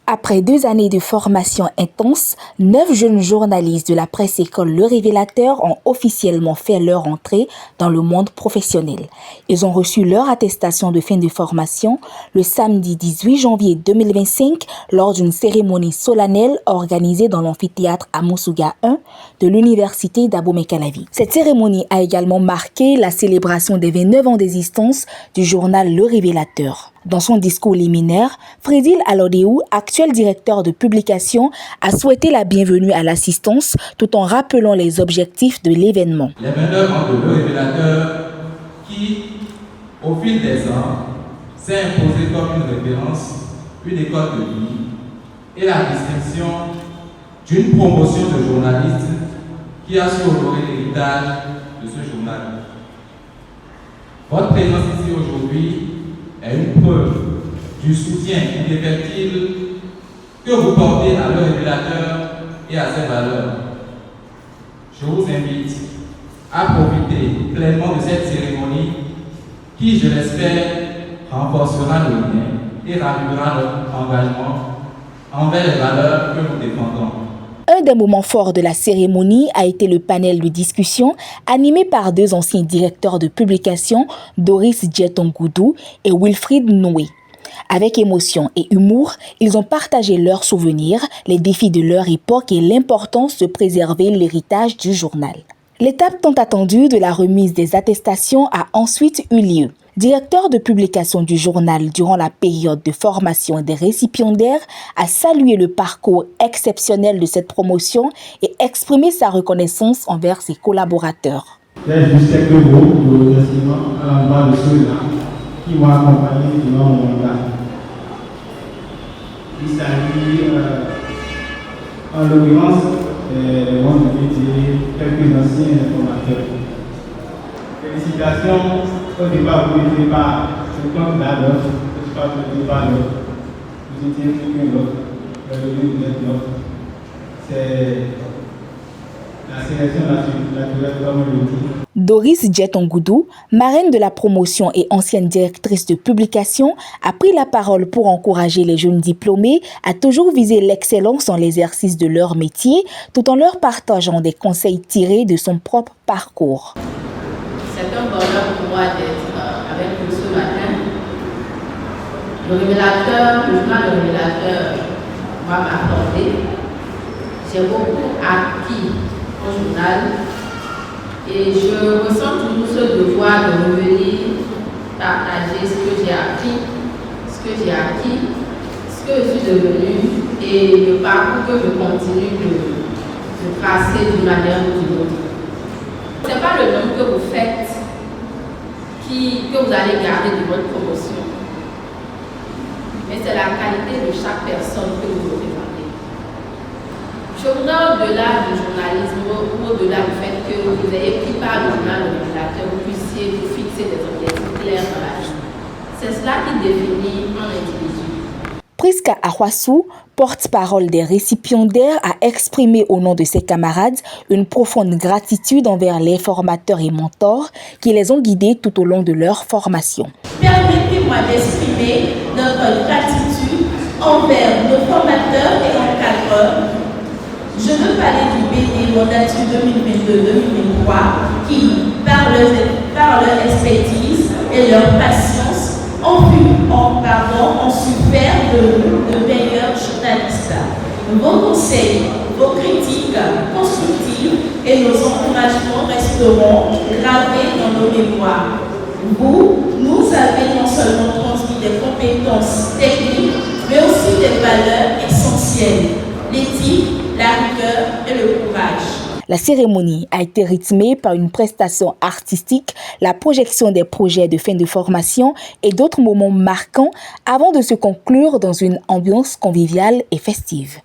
Après 2 années de formation intense, 9 jeunes journalistes de la presse école Le Révélateur ont officiellement fait leur entrée dans le monde professionnel. Ils ont reçu leur attestation de fin de formation le samedi 18 janvier 2025 lors d'une cérémonie solennelle organisée dans l'amphithéâtre Amoussouga 1 de l'université d'Abomey-Calavi. Cette cérémonie a également marqué la célébration des 29 ans d'existence du journal Le Révélateur. Dans son discours liminaire, Fredil Alodéou, actuel directeur de publication, a souhaité la bienvenue à l'assistance tout en rappelant les objectifs de l'événement. Les 29 ans de Le Révélateur qui, au fil des ans, s'est imposé comme une référence, une école de vie et la distinction d'une promotion de journalistes qui a su honorer l'héritage de ce journal. Votre présence ici aujourd'hui est une preuve du soutien indéfectible que vous portez à Le Révélateur et à ses valeurs. Je vous invite à profiter pleinement de cette cérémonie qui, je l'espère, renforcera nos liens et ravivera notre engagement envers les valeurs que nous défendons. Un des moments forts de la cérémonie a été le panel de discussion animé par 2 anciens directeurs de publication, Doris Djetongoudou et Wilfried Noé. Avec émotion et humour, ils ont partagé leurs souvenirs, les défis de leur époque et l'importance de préserver l'héritage du journal. L'étape tant attendue de la remise des attestations a ensuite eu lieu. Directeur de publication du journal durant la période de formation des récipiendaires, a salué le parcours exceptionnel de cette promotion et exprimé sa reconnaissance envers ses collaborateurs. J'ai juste quelques mots de remerciement à l'endroit de ceux-là qui m'ont accompagné durant mon mandat. Il s'agit, en l'occurrence, moi je vais dire quelques anciens informateurs. Félicitations. Au départ, vous n'étiez pas le candidat d'offre, au départ, vous n'étiez pas l'offre. Vous étiez plus qu'un l'offre, vous êtes l'offre. C'est la sélection naturelle, comme on le dit. Doris Djetongoudou, marraine de la promotion et ancienne directrice de publication, a pris la parole pour encourager les jeunes diplômés à toujours viser l'excellence dans l'exercice de leur métier, tout en leur partageant des conseils tirés de son propre parcours. C'est un bonheur pour moi d'être avec vous ce matin. Le journal Le Révélateur m'a accordé. J'ai beaucoup acquis au journal et je ressens toujours ce devoir de revenir partager ce que j'ai acquis, ce que je suis devenue et le parcours que je continue de tracer d'une manière ou d'une autre. Ce n'est pas le nombre que vous faites que vous allez garder de votre promotion, mais c'est la qualité de chaque personne que vous représentez. Je voudrais, au-delà du journalisme, au-delà du fait que vous ayez pris part au journal Le Révélateur, vous puissiez vous fixer des objectifs clairs dans la vie. C'est cela qui définit un individu. Priska Ahwassou, porte-parole des récipiendaires, a exprimé au nom de ses camarades une profonde gratitude envers les formateurs et mentors qui les ont guidés tout au long de leur formation. Permettez-moi d'exprimer notre gratitude envers nos formateurs et encadreurs. Je veux parler du BD Mandature 2022-2023 qui, par leur expertise et leur patience, ont su faire de nous de meilleurs journalistes. Vos conseils, vos critiques constructives et nos encouragements resteront gravés dans nos mémoires. Vous nous avez non seulement transmis des compétences techniques, mais aussi des valeurs essentielles, l'éthique, la rigueur et le courage. La cérémonie a été rythmée par une prestation artistique, la projection des projets de fin de formation et d'autres moments marquants avant de se conclure dans une ambiance conviviale et festive.